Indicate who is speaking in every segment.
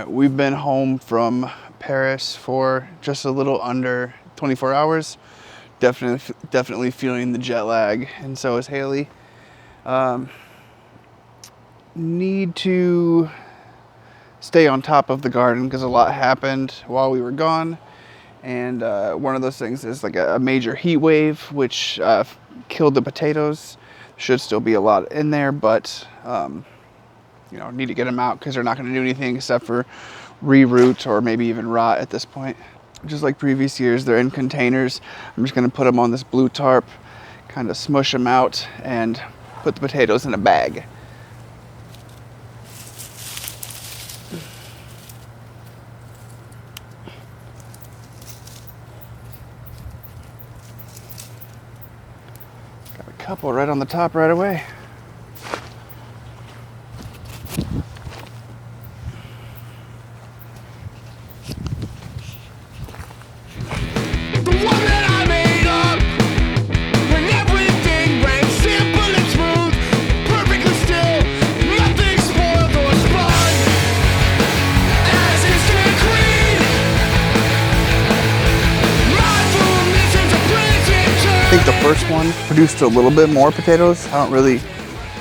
Speaker 1: We've been home from Paris for just a little under 24 hours. Definitely feeling the jet lag, and so is Haley. Need to stay on top of the garden because a lot happened while we were gone. And one of those things is like a major heat wave, which killed the potatoes. Should still be a lot in there, but need to get them out because they're not going to do anything except for reroot or maybe even rot at this point. Just like previous years, they're in containers. I'm just going to put them on this blue tarp, kind of smush them out, and put the potatoes in a bag. Got a couple right on the top right away. I think the first one produced a little bit more potatoes. I don't really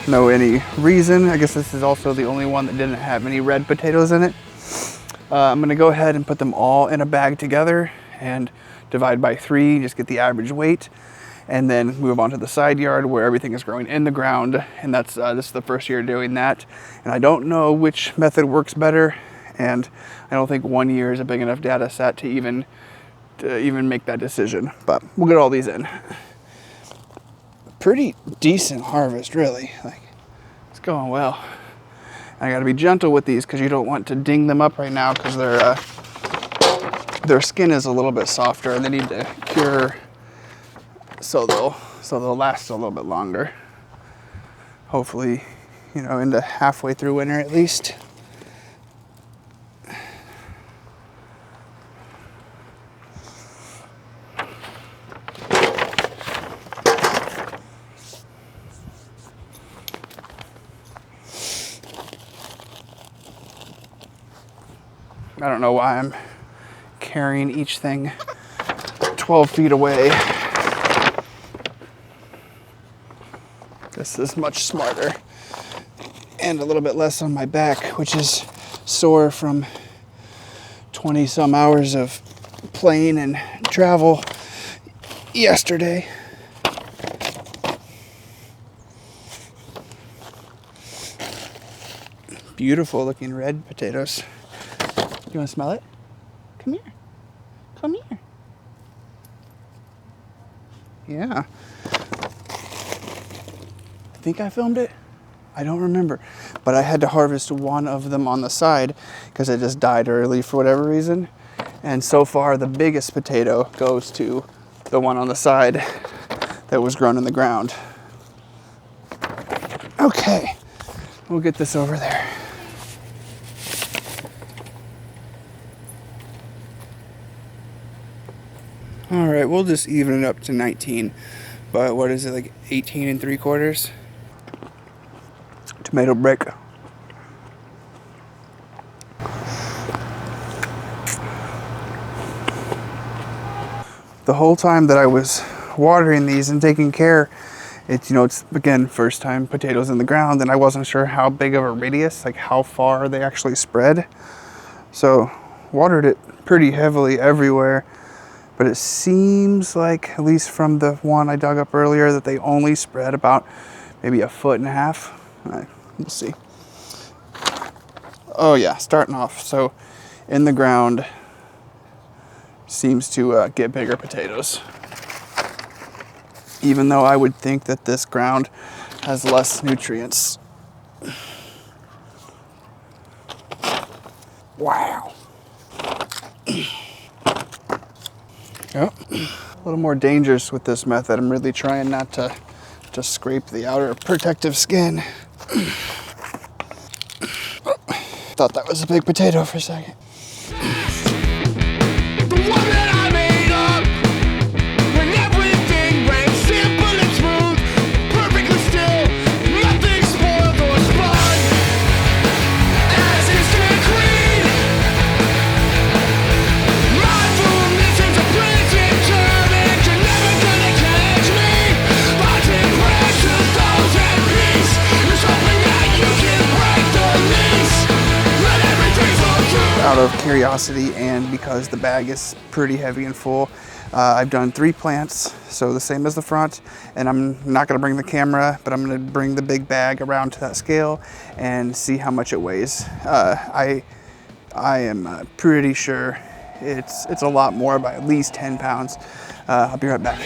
Speaker 1: know any reason. I guess this is also the only one that didn't have any red potatoes in it. I'm gonna go ahead and put them all in a bag together and divide by 3, just get the average weight, and then move on to the side yard where everything is growing in the ground. And that's this is the first year doing that. And I don't know which method works better, and I don't think 1 year is a big enough data set to even make that decision, but we'll get all these in. Pretty decent harvest, really. Like, it's going well. I gotta be gentle with these because you don't want to ding them up right now because their skin is a little bit softer and they need to cure so they'll last a little bit longer. Hopefully, into halfway through winter at least. I don't know why I'm carrying each thing 12 feet away. This is much smarter and a little bit less on my back, which is sore from 20 some hours of plane and travel yesterday. Beautiful looking red potatoes. You want to smell it? Come here. Come here. Yeah. I think I filmed it. I don't remember. But I had to harvest one of them on the side because it just died early for whatever reason. And so far, the biggest potato goes to the one on the side that was grown in the ground. Okay. We'll get this over there. All right, we'll just even it up to 19, but what is it, like 18 3/4? Tomato brick. The whole time that I was watering these and taking care, it's again, first time potatoes in the ground, and I wasn't sure how big of a radius, like how far they actually spread. So watered it pretty heavily everywhere. But it seems like, at least from the one I dug up earlier, that they only spread about maybe 1.5 feet. We'll see. Oh yeah, starting off. So in the ground seems to get bigger potatoes. Even though I would think that this ground has less nutrients. Wow. Yep. A little more dangerous with this method. I'm really trying not to scrape the outer protective skin. Thought that was a big potato for a second. out of curiosity and because the bag is pretty heavy and full. I've done 3 plants, so the same as the front, and I'm not gonna bring the camera, but I'm gonna bring the big bag around to that scale and see how much it weighs. I am pretty sure it's a lot more, by at least 10 pounds. I'll be right back.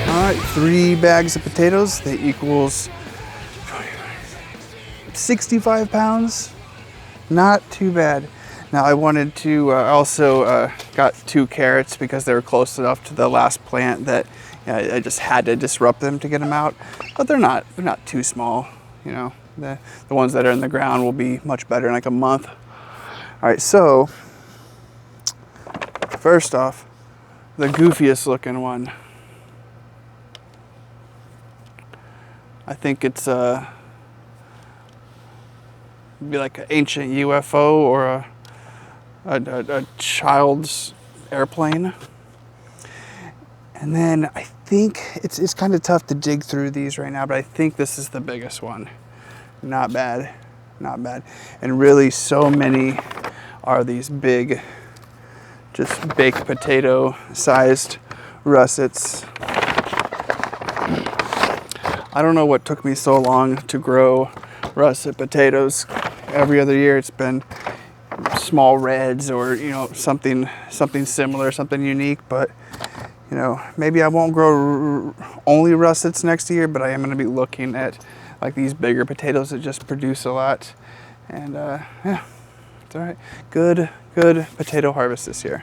Speaker 1: All right, 3 bags of potatoes, that equals 65 pounds. Not too bad. Now I wanted to also got 2 carrots because they were close enough to the last plant that I just had to disrupt them to get them out. But they're not too small. You know, the ones that are in the ground will be much better in like a month. All right, so first off, the goofiest looking one. I think it's be like an ancient UFO or a child's airplane. And then I think it's kind of tough to dig through these right now, but I think this is the biggest one. Not bad, not bad. And really, so many are these big, just baked potato sized russets. I don't know what took me so long to grow russet potatoes. Every other year it's been small reds or, you know, something similar, something unique. But, you know, maybe I won't grow only russets next year, but I am going to be looking at like these bigger potatoes that just produce a lot. And yeah, it's all right. Good potato harvest this year.